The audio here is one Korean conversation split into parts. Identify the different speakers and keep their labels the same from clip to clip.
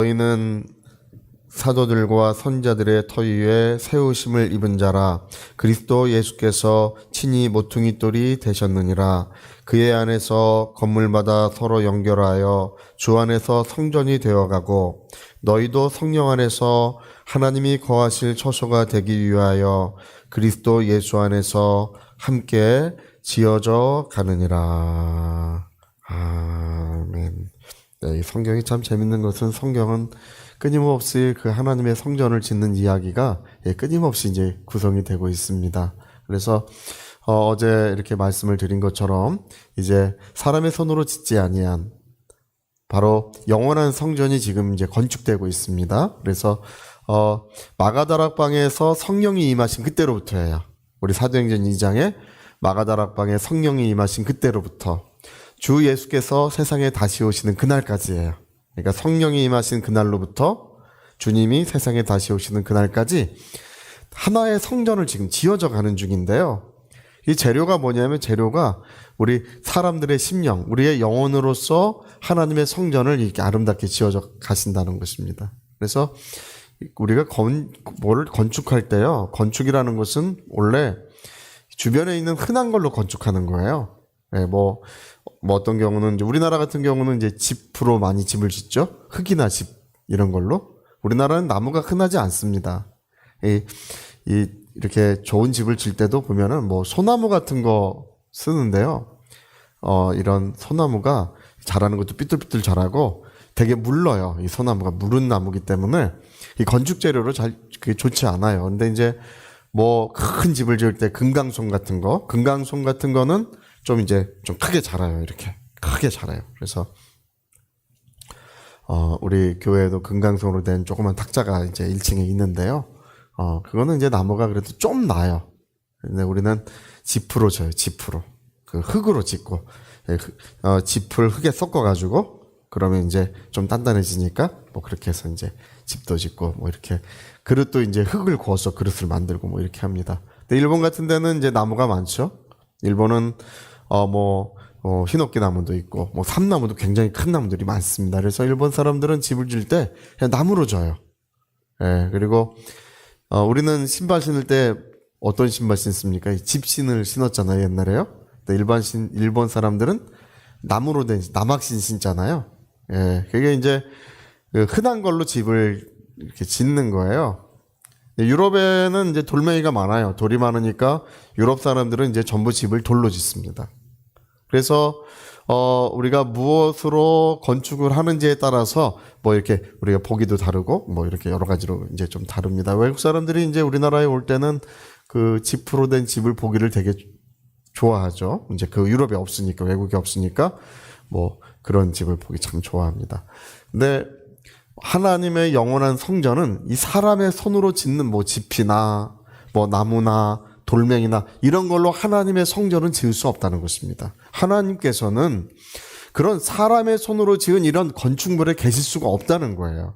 Speaker 1: 너희는 사도들과 선지자들의 터 위에 세우심을 입은 자라. 그리스도 예수께서 친히 모퉁이 돌이 되셨느니라. 그의 안에서 건물마다 서로 연결하여 주 안에서 성전이 되어가고, 너희도 성령 안에서 하나님이 거하실 처소가 되기 위하여 그리스도 예수 안에서 함께 지어져 가느니라. 아멘. 네, 이 성경이 참 재밌는 것은, 성경은 끊임없이 그 하나님의 성전을 짓는 이야기가 끊임없이 이제 구성이 되고 있습니다. 그래서 어제 이렇게 말씀을 드린 것처럼 이제 사람의 손으로 짓지 아니한 바로 영원한 성전이 지금 이제 건축되고 있습니다. 그래서 마가다락방에서 성령이 임하신 그때로부터예요. 우리 사도행전 2장에 마가다락방에 성령이 임하신 그때로부터 주 예수께서 세상에 다시 오시는 그날까지예요. 그러니까 성령이 임하신 그날로부터 주님이 세상에 다시 오시는 그날까지 하나의 성전을 지금 지어져 가는 중인데요. 이 재료가 뭐냐면, 재료가 우리 사람들의 심령, 우리의 영혼으로서 하나님의 성전을 이렇게 아름답게 지어져 가신다는 것입니다. 그래서 우리가 뭐를 건축할 때요, 건축이라는 것은 원래 주변에 있는 흔한 걸로 건축하는 거예요. 네, 뭐 어떤 경우는 이제 우리나라 같은 경우는 이제 짚으로 많이 집을 짓죠. 흙이나 집 이런 걸로. 우리나라는 나무가 흔하지 않습니다. 이렇게 좋은 집을 질 때도 보면은 뭐 소나무 같은 거 쓰는데요. 이런 소나무가 자라는 것도 삐뚤삐뚤 자라고 되게 물러요. 이 소나무가 무른 나무기 때문에 이 건축 재료로 그게 좋지 않아요. 근데 이제 뭐 큰 집을 지을 때 금강송 같은 거는 좀 크게 자라요. 이렇게 크게 자라요. 그래서 우리 교회에도 금강송으로 된 조그만 탁자가 이제 1층에 있는데요. 그거는 이제 나무가 그래도 좀 나요. 근데 우리는 지프로 져요. 지프로. 그 흙으로 짓고, 짚을 흙에 섞어가지고, 그러면 이제 좀 단단해지니까, 뭐 그렇게 해서 이제 집도 짓고, 뭐 이렇게, 그릇도 이제 흙을 구워서 그릇을 만들고 뭐 이렇게 합니다. 근데 일본 같은 데는 이제 나무가 많죠. 일본은, 흰옥기 나무도 있고, 뭐 삼나무도 굉장히 큰 나무들이 많습니다. 그래서 일본 사람들은 집을 질 때 그냥 나무로 져요. 예, 그리고, 우리는 신발 신을 때 어떤 신발 신습니까? 집신을 신었잖아요, 옛날에요. 일본 사람들은 나무로 된 남학신 신잖아요. 예, 그게 이제 흔한 걸로 집을 이렇게 짓는 거예요. 유럽에는 이제 돌멩이가 많아요. 돌이 많으니까 유럽 사람들은 이제 전부 집을 돌로 짓습니다. 그래서 우리가 무엇으로 건축을 하는지에 따라서 뭐 이렇게 우리가 보기도 다르고 뭐 이렇게 여러 가지로 이제 좀 다릅니다. 외국 사람들이 이제 우리나라에 올 때는 그 지프로 된 집을 보기를 되게 좋아하죠. 이제 그 유럽에 없으니까, 외국에 없으니까 뭐 그런 집을 보기 참 좋아합니다. 근데 하나님의 영원한 성전은 이 사람의 손으로 짓는 뭐 집이나 뭐 나무나 돌멩이나 이런 걸로 하나님의 성전은 지을 수 없다는 것입니다. 하나님께서는 그런 사람의 손으로 지은 이런 건축물에 계실 수가 없다는 거예요.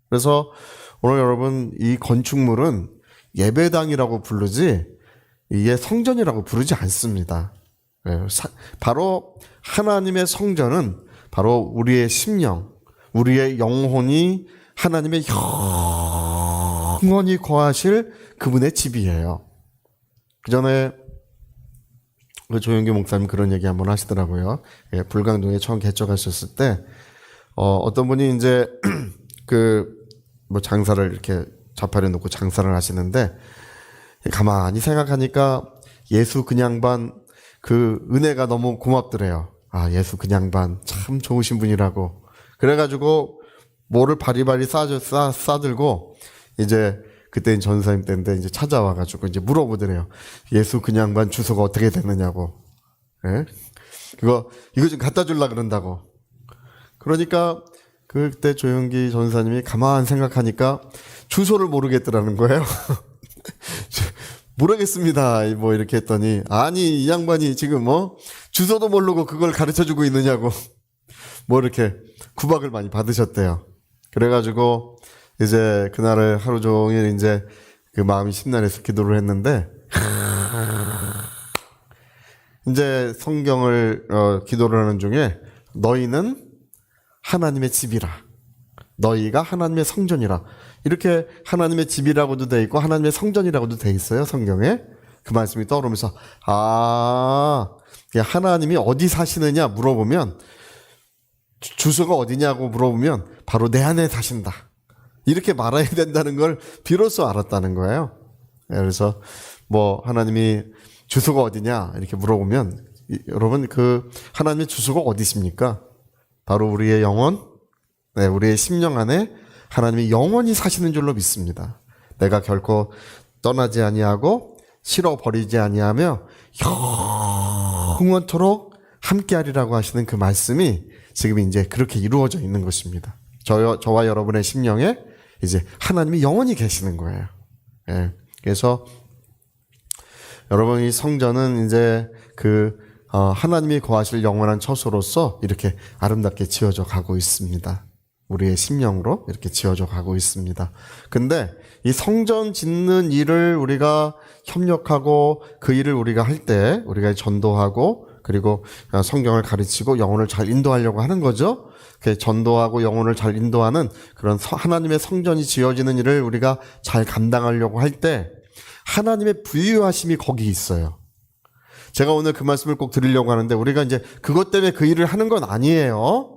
Speaker 1: 그래서 오늘 여러분, 이 건축물은 예배당이라고 부르지 이게 성전이라고 부르지 않습니다. 바로 하나님의 성전은 바로 우리의 심령, 우리의 영혼이 하나님의 영원히 거하실 그분의 집이에요. 그 전에 조영규 목사님 그런 얘기 한번 하시더라고요. 불광동에 처음 개척하셨을 때 어떤 분이 이제 뭐 장사를 이렇게 좌파를 놓고 장사를 하시는데, 가만히 생각하니까 예수 그냥반 그 은혜가 너무 고맙더래요. 아, 예수 그냥반 참 좋으신 분이라고. 그래가지고 뭐를 바리바리 싸들고 이제 그때는 전사님 때인데 이제 찾아와가지고 이제 물어보더래요. 예수 그냥반 주소가 어떻게 되느냐고. 예? 이거 좀 갖다 주려고 그런다고. 그러니까 그때 조영기 전사님이 가만 생각하니까 주소를 모르겠더라는 거예요. 모르겠습니다. 뭐 이렇게 했더니, 아니 이 양반이 지금 주소도 모르고 그걸 가르쳐주고 있느냐고 뭐 이렇게 구박을 많이 받으셨대요. 그래가지고 이제 그날을 하루 종일 이제 그 마음이 심란해서 기도를 했는데, 이제 성경을 기도를 하는 중에 너희는 하나님의 집이라. 너희가 하나님의 성전이라. 이렇게 하나님의 집이라고도 돼 있고 하나님의 성전이라고도 돼 있어요. 성경에. 그 말씀이 떠오르면서 하나님이 어디 사시느냐 물어보면 주소가 어디냐고 물어보면 바로 내 안에 사신다. 이렇게 말해야 된다는 걸 비로소 알았다는 거예요. 그래서 하나님이 주소가 어디냐 이렇게 물어보면 여러분 그 하나님의 주소가 어디십니까? 바로 우리의 영혼, 우리의 심령 안에 하나님이 영원히 사시는 줄로 믿습니다. 내가 결코 떠나지 아니하고 싫어버리지 아니하며 영원토록 함께하리라고 하시는 그 말씀이 지금 이제 그렇게 이루어져 있는 것입니다. 저와 여러분의 심령에 이제 하나님이 영원히 계시는 거예요. 그래서 여러분 이 성전은 이제 하나님이 거하실 영원한 처소로서 이렇게 아름답게 지어져 가고 있습니다. 우리의 심령으로 이렇게 지어져 가고 있습니다. 근데 이 성전 짓는 일을 우리가 협력하고 그 일을 우리가 할 때 우리가 전도하고 그리고 성경을 가르치고 영혼을 잘 인도하려고 하는 거죠. 전도하고 영혼을 잘 인도하는 그런 하나님의 성전이 지어지는 일을 우리가 잘 감당하려고 할 때 하나님의 부유하심이 거기 있어요. 제가 오늘 그 말씀을 꼭 드리려고 하는데 우리가 이제 그것 때문에 그 일을 하는 건 아니에요.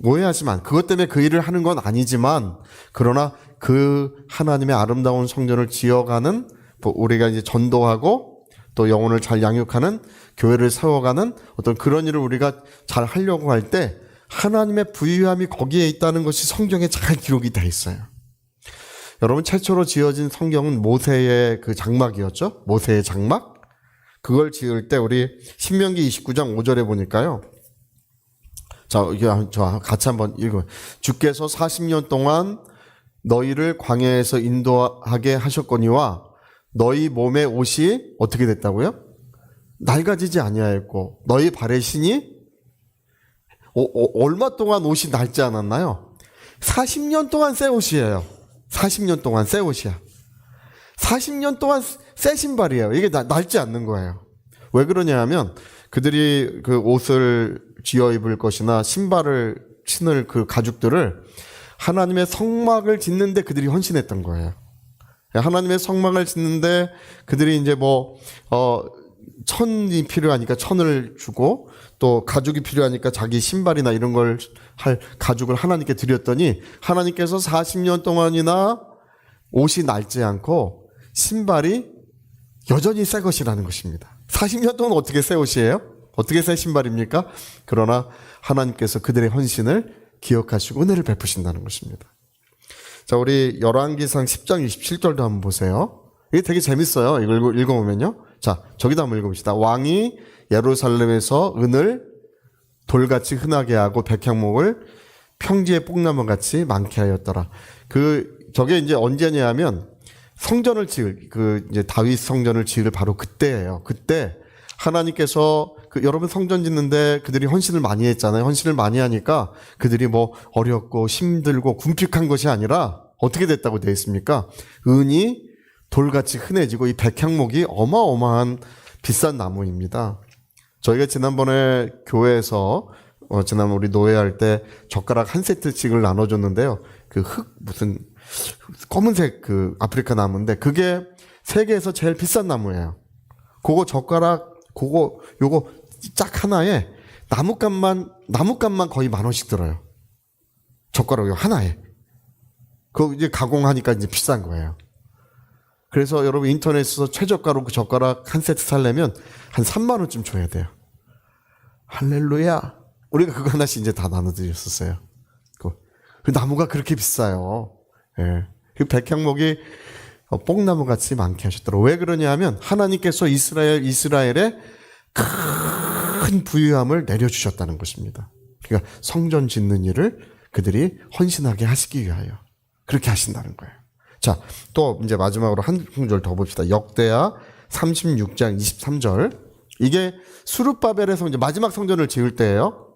Speaker 1: 오해하지만 그것 때문에 그 일을 하는 건 아니지만 그러나 그 하나님의 아름다운 성전을 지어가는 우리가 이제 전도하고 또 영혼을 잘 양육하는 교회를 세워가는 어떤 그런 일을 우리가 잘 하려고 할 때 하나님의 부유함이 거기에 있다는 것이 성경에 잘 기록이 돼 있어요. 여러분 최초로 지어진 성경은 모세의 그 장막이었죠. 모세의 장막. 그걸 지을 때 우리 신명기 29장 5절에 보니까요. 자, 저 같이 한번 읽어요. 주께서 40년 동안 너희를 광야에서 인도하게 하셨거니와 너희 몸의 옷이 어떻게 됐다고요? 낡아지지 아니하였고 너희 발의 신이 얼마 동안 옷이 낡지 않았나요? 40년 동안 새 옷이에요. 40년 동안 새 옷이야. 40년 동안 새 신발이에요. 이게 낡지 않는 거예요. 왜 그러냐 하면 그들이 그 옷을 쥐어 입을 것이나 신발을 신을 그 가죽들을 하나님의 성막을 짓는데 그들이 헌신했던 거예요. 하나님의 성막을 짓는데 그들이 이제 천이 필요하니까 천을 주고 또 가죽이 필요하니까 자기 신발이나 이런 걸 할 가죽을 하나님께 드렸더니 하나님께서 40년 동안이나 옷이 낡지 않고 신발이 여전히 새 것이라는 것입니다. 40년 동안 어떻게 새 옷이에요? 어떻게 새 신발입니까? 그러나 하나님께서 그들의 헌신을 기억하시고 은혜를 베푸신다는 것입니다. 자, 우리 열왕기상 10장 27절도 한번 보세요. 이게 되게 재밌어요. 이걸 읽어보면요. 자, 저기다 한번 읽어봅시다. 왕이 예루살렘에서 은을 돌같이 흔하게 하고 백향목을 평지의 뽕나무같이 많게 하였더라. 저게 이제 언제냐면 성전을 이제 다윗 성전을 지을 바로 그때예요. 그때 하나님께서 여러분 성전 짓는데 그들이 헌신을 많이 했잖아요. 헌신을 많이 하니까 그들이 어렵고 힘들고 궁핍한 것이 아니라 어떻게 됐다고 되어 있습니까? 은이 돌같이 흔해지고 이 백향목이 어마어마한 비싼 나무입니다. 저희가 지난번에 교회에서 지난번 우리 노예할 때 젓가락 한 세트씩을 나눠줬는데요. 무슨 검은색 아프리카 나무인데 그게 세계에서 제일 비싼 나무예요. 그거 젓가락 요거 짝 하나에 나무값만 거의 10,000원씩 들어요. 젓가락 요 하나에. 그거 이제 가공하니까 이제 비싼 거예요. 그래서 여러분 인터넷에서 최저가로 그 젓가락 한 세트 살려면 한 30,000원쯤 줘야 돼요. 할렐루야. 우리가 그거 하나씩 이제 다 나눠드렸었어요. 그 나무가 그렇게 비싸요. 예. 그 백향목이 뽕나무 같이 많게 하셨더라고요. 왜 그러냐 하면 하나님께서 이스라엘에 큰 부유함을 내려주셨다는 것입니다. 그러니까 성전 짓는 일을 그들이 헌신하게 하시기 위하여 그렇게 하신다는 거예요. 자, 또 이제 마지막으로 한 구절 더 봅시다. 역대하 36장 23절. 이게 수룹바벨에서 이제 마지막 성전을 지을 때예요.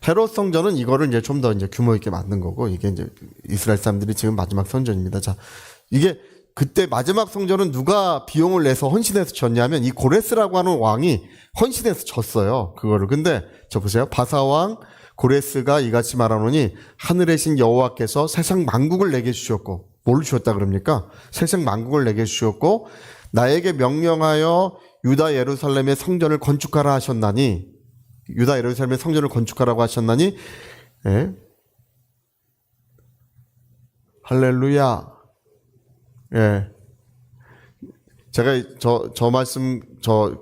Speaker 1: 헤롯 성전은 이거를 이제 좀 더 이제 규모 있게 만든 거고, 이게 이제 이스라엘 사람들이 지금 마지막 성전입니다. 자, 이게 그때 마지막 성전은 누가 비용을 내서 헌신해서 졌냐면 이 고레스라고 하는 왕이 헌신해서 졌어요. 그거를. 근데 저 보세요. 바사왕 고레스가 이같이 말하노니 하늘의 신 여호와께서 세상 만국을 내게 주셨고, 뭘 주셨다 그럽니까? 세상 만국을 내게 주셨고 나에게 명령하여 유다 예루살렘의 성전을 건축하라 하셨나니, 유다 예루살렘의 성전을 건축하라고 하셨나니, 예? 할렐루야. 예. 제가 저 말씀,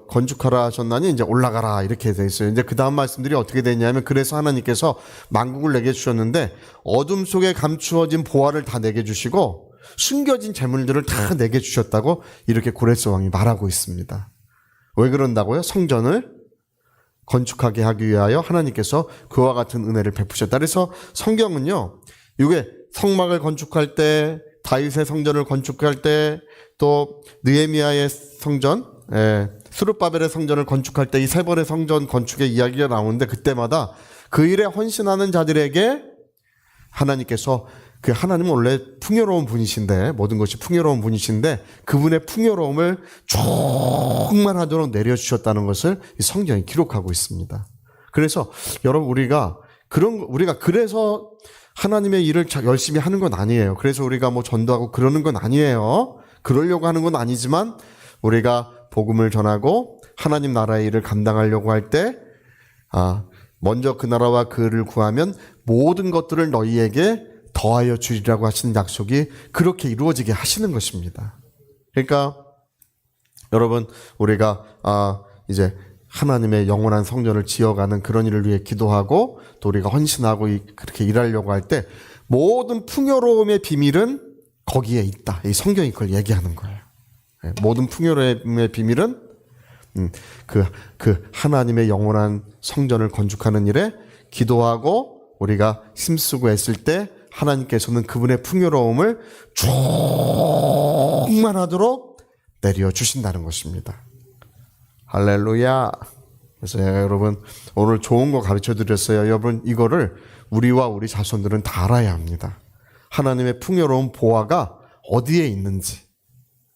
Speaker 1: 건축하라 하셨나니 이제 올라가라 이렇게 돼 있어요. 이제 그 다음 말씀들이 어떻게 되냐면, 그래서 하나님께서 만국을 내게 주셨는데 어둠 속에 감추어진 보화를 다 내게 주시고 숨겨진 재물들을 다 내게 주셨다고 이렇게 고레스 왕이 말하고 있습니다. 왜 그런다고요? 성전을 건축하게 하기 위하여 하나님께서 그와 같은 은혜를 베푸셨다. 그래서 성경은요, 이게 성막을 건축할 때, 다윗의 성전을 건축할 때, 또 느헤미야의 성전, 스룹바벨의 성전을 건축할 때 이 세 번의 성전 건축의 이야기가 나오는데, 그때마다 그 일에 헌신하는 자들에게 하나님께서, 그 하나님은 원래 풍요로운 분이신데, 모든 것이 풍요로운 분이신데 그분의 풍요로움을 충만하도록 내려주셨다는 것을 이 성경이 기록하고 있습니다. 그래서 여러분, 우리가 그래서 하나님의 일을 열심히 하는 건 아니에요. 그래서 우리가 뭐 전도하고 그러는 건 아니에요. 그러려고 하는 건 아니지만, 우리가 복음을 전하고 하나님 나라의 일을 감당하려고 할 때, 먼저 그 나라와 그를 구하면 모든 것들을 너희에게 더하여 주리라고 하시는 약속이 그렇게 이루어지게 하시는 것입니다. 그러니까 여러분, 우리가 이제 하나님의 영원한 성전을 지어가는 그런 일을 위해 기도하고 또 우리가 헌신하고 그렇게 일하려고 할 때 모든 풍요로움의 비밀은 거기에 있다. 이 성경이 그걸 얘기하는 거예요. 모든 풍요로움의 비밀은 그 하나님의 영원한 성전을 건축하는 일에 기도하고 우리가 힘쓰고 애쓸 때 하나님께서는 그분의 풍요로움을 충만하도록 내려주신다는 것입니다. 할렐루야. 그래서 여러분, 오늘 좋은 거 가르쳐 드렸어요. 여러분, 이거를 우리와 우리 자손들은 다 알아야 합니다. 하나님의 풍요로운 보화가 어디에 있는지.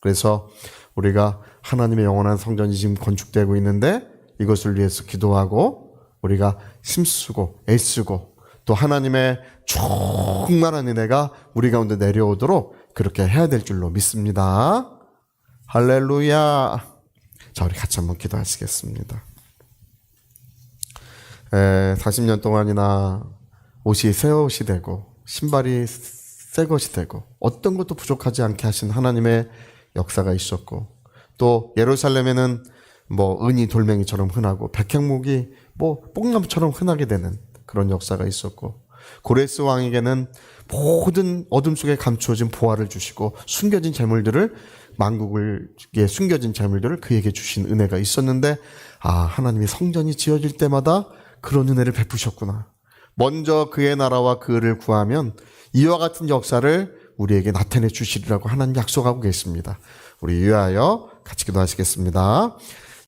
Speaker 1: 그래서 우리가 하나님의 영원한 성전이 지금 건축되고 있는데 이것을 위해서 기도하고 우리가 힘쓰고 애쓰고 또 하나님의 충만한 은혜가 우리 가운데 내려오도록 그렇게 해야 될 줄로 믿습니다. 할렐루야. 자, 우리 같이 한번 기도하시겠습니다. 40년 동안이나 옷이 새 옷이 되고 신발이 새 것이 되고 어떤 것도 부족하지 않게 하신 하나님의 역사가 있었고, 또 예루살렘에는 뭐 은이 돌멩이처럼 흔하고 백향목이 뭐 뽕나무처럼 흔하게 되는 그런 역사가 있었고, 고레스 왕에게는 모든 어둠 속에 감추어진 보화를 주시고 숨겨진 재물들을, 만국에 숨겨진 재물들을 그에게 주신 은혜가 있었는데, 하나님이 성전이 지어질 때마다 그런 은혜를 베푸셨구나. 먼저 그의 나라와 그를 구하면 이와 같은 역사를 우리에게 나타내 주시리라고 하나님 약속하고 계십니다. 우리 위하여 같이 기도하시겠습니다.